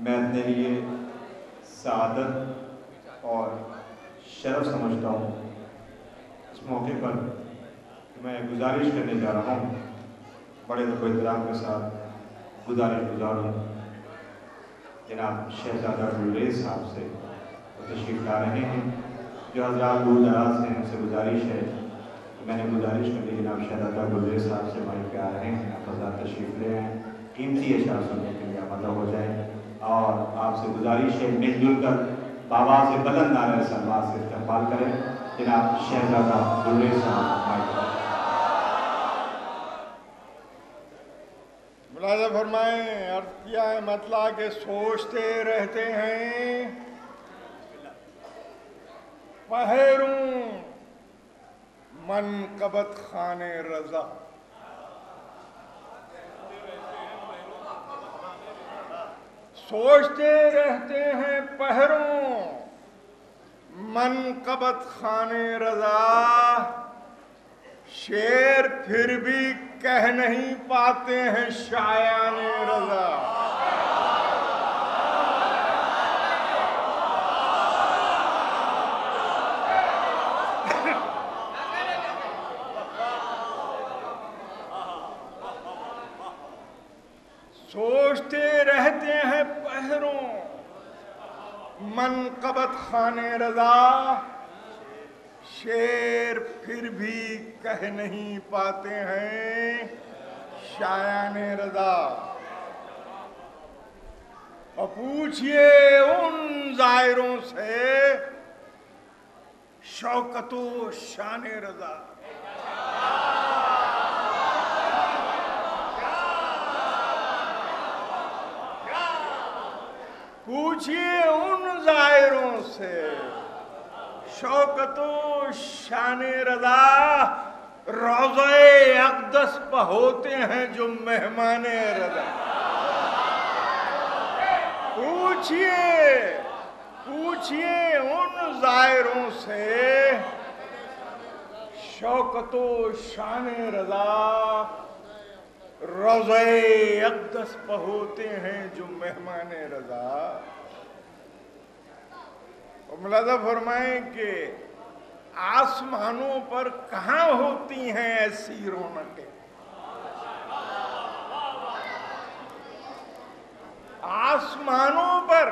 मैं अपने लिए सआदत और शरफ समझता हूँ इस मौके पर कि मैं गुजारिश करने जा रहा हूँ, बड़े अदब एहतराम के साथ गुजारिश गुजारूँ जनाब शहजादा गुलरेज साहब से वो तशरीफ़ ला रहे हैं। जो हज़रात दूर दराज हैं उनसे गुजारिश है, तो मैंने गुजारिश कर दी जनाब शहजादा गुलरेज साहब से माइक पे आ रहे हैं, आप हज़रात तशरीफ़ ले आएँ, कीमती अशार सुनने के लिए आमादा हो जाए और आपसे गुजारिश है मिलजुल कर बाबा से बुलंद नारे सलवात से इस्तकबाल करें। जनाब शहजादा गुलरेज साहब माइक पर। मुलाज़ा फरमाएं, अर्ज़ किया है मतला के सोचते रहते हैं पहरों मनकबत खाने रजा। सोचते रहते हैं पहरों मनकबत खाने रजा, शेर फिर भी कह नहीं पाते हैं शायाने रजा। सोचते रहते हैं पहरों मनकबत खाने रजा, शेर फिर भी कह नहीं पाते हैं शायाने रजा। और पूछिए उन जायरों से शौकतो शाने रजा। पूछिए उन जायरों से शौकतो शाने रजा, रोज़े अक़दस पर होते हैं जो मेहमाने रजा। पूछिए उन जायरों से शौकतो शाने रजा, रोज़े अक़दस पर होते हैं जो मेहमाने रजा। मुलाज़ा फरमाएं कि आसमानों पर कहाँ होती हैं ऐसी रौनकें, आसमानों पर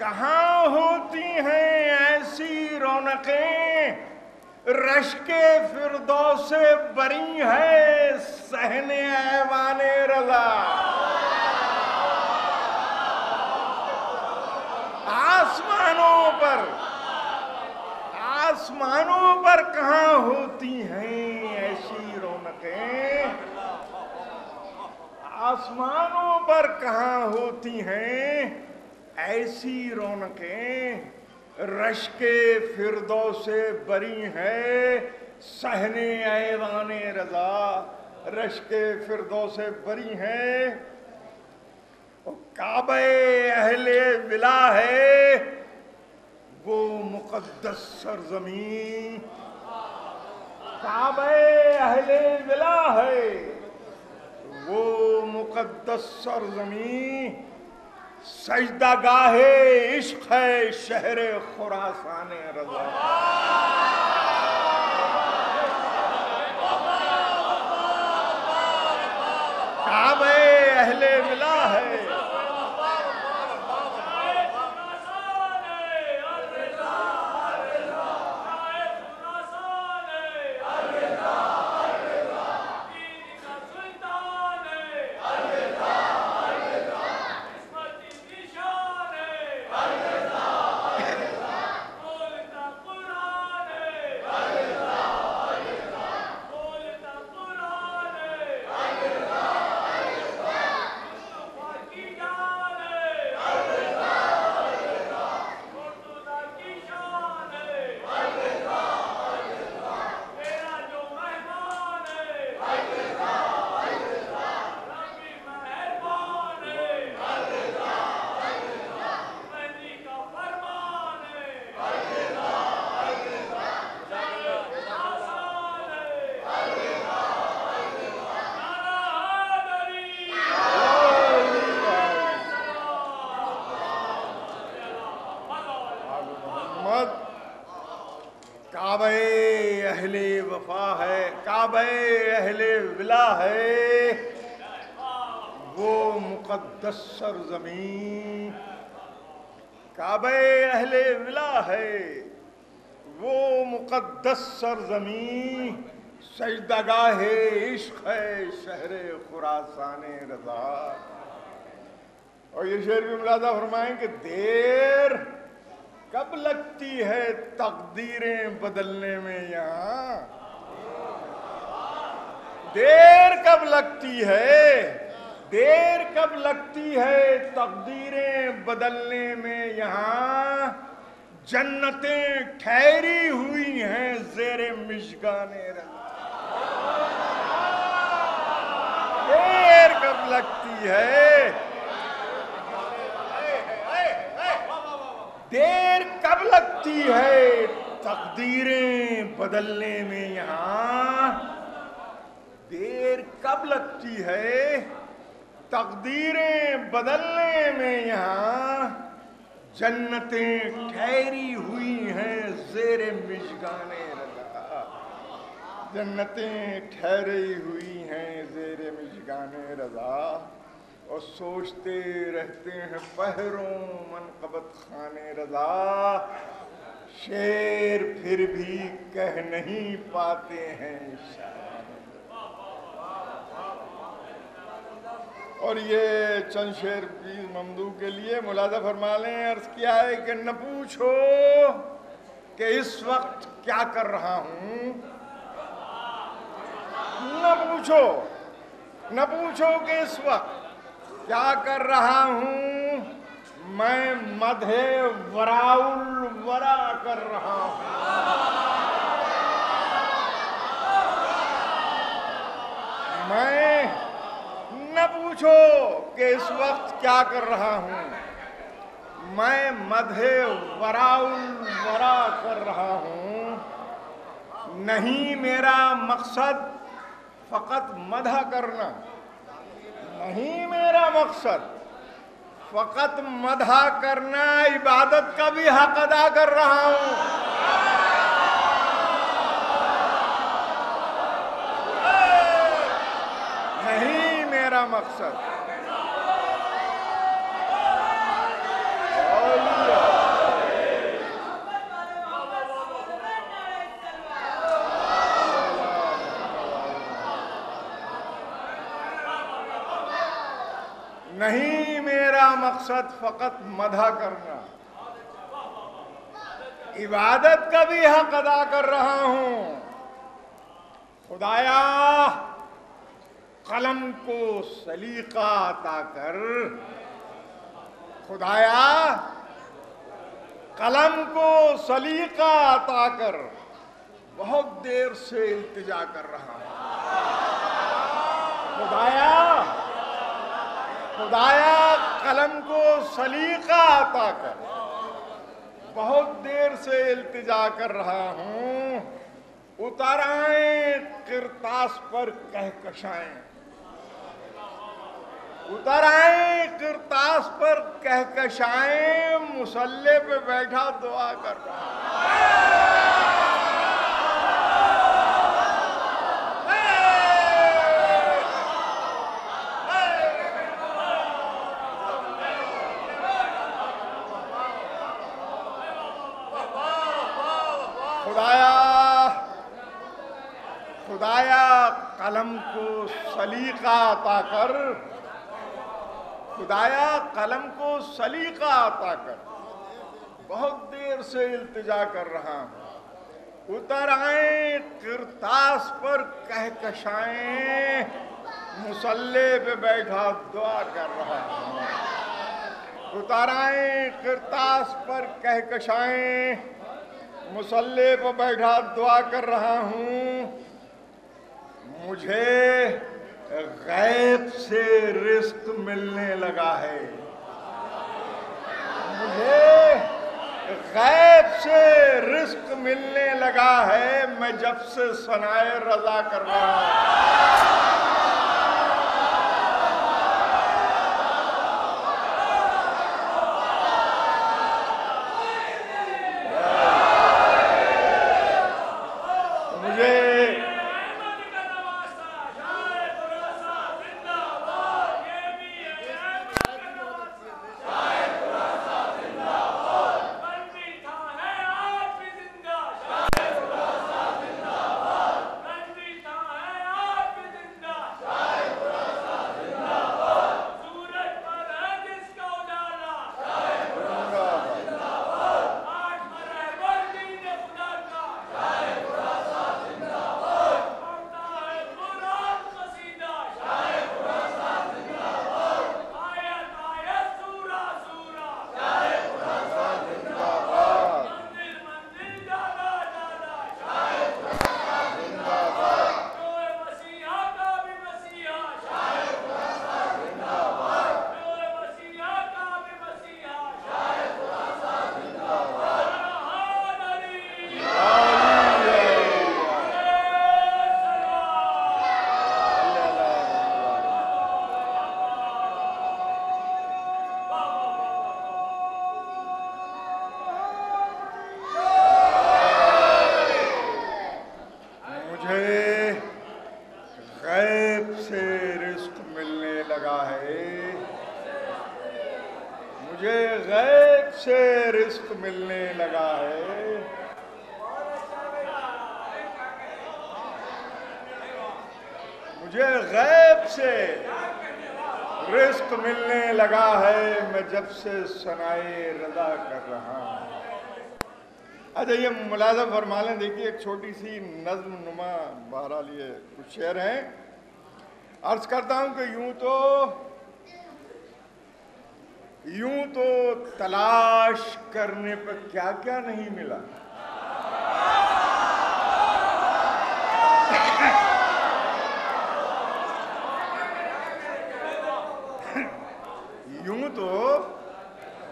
कहाँ होती हैं ऐसी रौनकें, रश्के फिरदौसे बरी है सहने ऐवाने रज़ा। आसमानों पर कहाँ होती हैं ऐसी रौनकें, आसमानों पर कहाँ होती हैं ऐसी रौनकें, रश्के फिरदौसे बरी है सहने ऐवाने रज़ा। रश्के फिरदौसे बरी हैं, काबे अहले विला है वो मुक़द्दस सरज़मीं, काबे अहले विला है वो मुक़द्दस सरज़मीं, सजदा गाहे इश्क़ है शहरे खुरासाने रज़ा। काबे अहले विला है काबे अहले वफा है, काबे अहले विला है, वो मुक़द्दस सरज़मीं। काबे अहले विला है, वो मुक़द्दस सरज़मीं, सजदागाहे इश्क़ है शहरे खुरासाने रज़ा। और ये शेर भी मुलाज़ा फरमाएं कि देर कब लगती है तकदीरें बदलने में यहाँ, देर कब लगती है, देर कब लगती है तकदीरें बदलने में यहाँ, जन्नतें ठहरी हुई हैं ज़ेरे मिशगाने रज़ा। देर कब लगती है, देर कब लगती है तकदीरें बदलने में यहाँ, देर कब लगती है तकदीरें बदलने में यहाँ, जन्नतें ठहरी हुई हैं ज़ेरे मिशगाने रज़ा। जन्नतें ठहरी हुई हैं ज़ेरे मिशगाने रज़ा। और सोचते रहते हैं पहरों मनक़बत खाने रज़ा, शेर फिर भी कह नहीं पाते हैं शायर। और ये चंद शेर पीर ममदू के लिए मुलाज़ा फरमा लें। अर्ज़ किया है कि न पूछो कि इस वक्त क्या कर रहा हूँ, न पूछो कि इस वक्त क्या कर रहा हूँ, मैं मधे वराउल वरा कर रहा हूँ। मैं न पूछो कि इस वक्त क्या कर रहा हूँ, मैं मधे वराउल वरा कर रहा हूँ। नहीं मेरा मकसद फ़कत मदह करना, नहीं मेरा मकसद फ़कत मदह करना, इबादत का भी हक अदा कर रहा हूँ। नहीं मेरा मकसद, नहीं मेरा मकसद फ़कत मदह करना, इबादत का भी हक अदा कर रहा हूँ। खुदाया कलम को सलीका अता कर, खुदाया कलम को सलीका अता कर, बहुत देर से इल्तिजा कर रहा हूँ। खुदाया कलम को सलीका अता कर, बहुत देर से इल्तिजा कर रहा हूँ। उतर आए किरतास पर कहकशाएं, उतर आए किरतास पर कहकशाएं, मुसल्ले पे बैठा दुआ कर रहा हूँ। खुदाया कलम को सलीका अता कर, खुदाया कलम को सलीका अता कर, बहुत देर से इल्तिजा कर रहा हूँ। उतर आए किरतास पर कहकशाएं, मुसल्ले पे बैठा दुआ कर रहा हूँ। उतर आए किरतास पर कहकशाएं, मुसल्ले पे बैठा दुआ कर रहा हूँ। मुझे गैब से रिस्क मिलने लगा है, मुझे गैब से रिस्क मिलने लगा है, मैं जब से सनाए रज़ा कर रहा हूँ। मुझे गैब से रिस्क मिलने लगा है। मुझे गैब से रिस्क मिलने लगा है, मैं जब से सनाए रदा कर रहा हूं। अच्छा, ये मुलाज़ा फरमा लें। देखिए, एक छोटी सी नज्म नुमा बहरहाल ये कुछ शेर हैं। अर्ज करता हूं कि यूं तो तलाश करने पर क्या क्या नहीं मिला।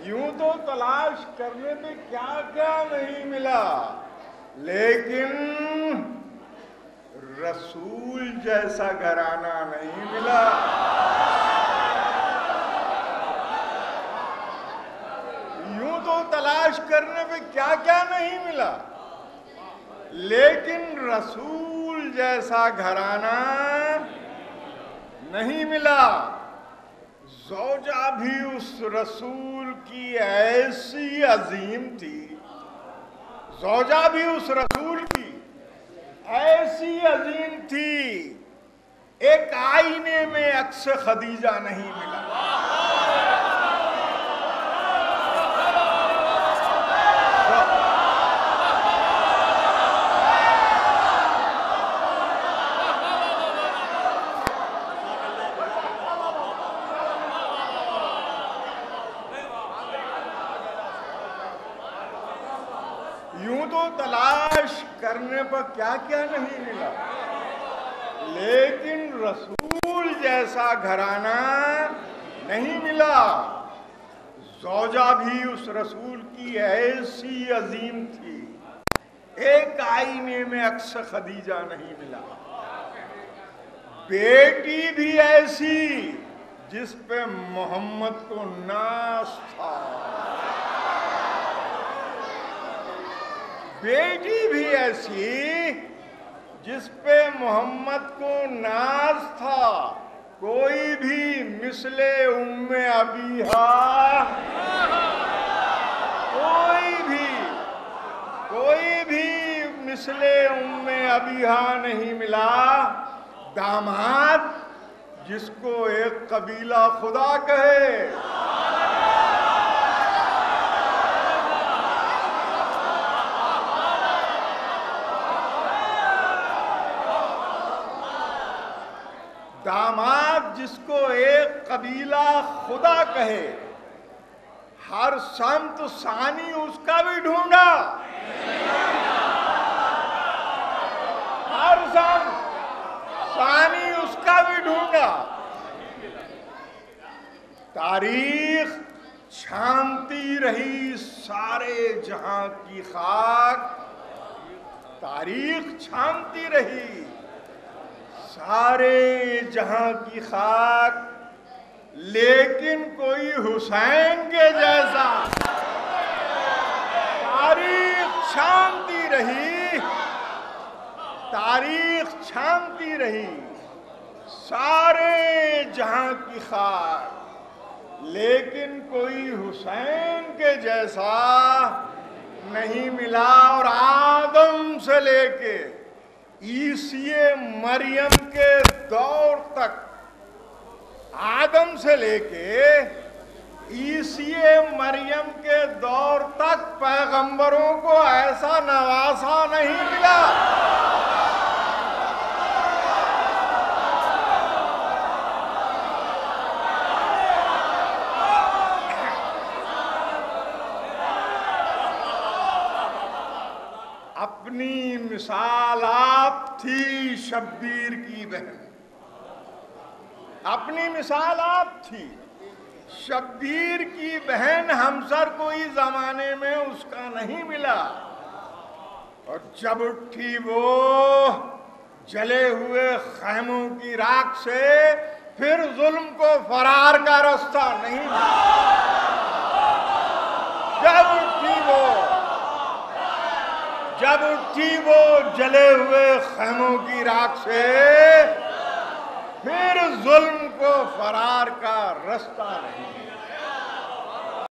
यूं तो तलाश करने पे क्या क्या नहीं मिला, लेकिन रसूल जैसा घराना नहीं मिला। यूं तो तलाश करने पे क्या क्या नहीं मिला, लेकिन रसूल जैसा घराना नहीं मिला। ज़ौजा भी उस रसूल की ऐसी अजीम थी, ज़ौजा भी उस रसूल की ऐसी अजीम थी, एक आईने में अक्स खदीजा नहीं मिला। यूं तो तलाश करने पर क्या क्या नहीं मिला, लेकिन रसूल जैसा घराना नहीं मिला। ज़ौजा भी उस रसूल की ऐसी अजीम थी, एक आईने में अक्स खदीजा नहीं मिला। बेटी भी ऐसी जिस पे मोहम्मद को नाज था, बेटी भी ऐसी जिस पे मोहम्मद को नाज था। कोई भी मिसले उम्मे अबीहा, कोई भी मिसले उम्मे अबीहा नहीं मिला। दामाद जिसको एक कबीला खुदा कहे, दामाद जिसको एक कबीला खुदा कहे, हर संत सानी उसका भी ढूंढा, हर संत सानी उसका भी ढूंढा। तारीख छानती रही सारे जहां की खाक, तारीख छानती रही सारे जहां की खाक, लेकिन कोई हुसैन के जैसा तारीख छानती रही, तारीख छानती रही सारे जहां की खाक, लेकिन कोई हुसैन के जैसा नहीं मिला। और आदम से लेके ईसीए मरियम के दौर तक, आदम से लेके ईसीए मरियम के दौर तक पैगंबरों को ऐसा नवासा नहीं मिला। अपनी मिसाल आप थी शब्बीर की बहन, अपनी मिसाल आप थी शब्बीर की बहन। हमसर कोई जमाने में उसका नहीं मिला। और जब उठी वो जले हुए खैमों की राख से, फिर जुल्म को फरार का रास्ता नहीं मिला। जब उठी वो जले हुए खैमों की राख से, फिर जुल्म को फरार का रास्ता नहीं।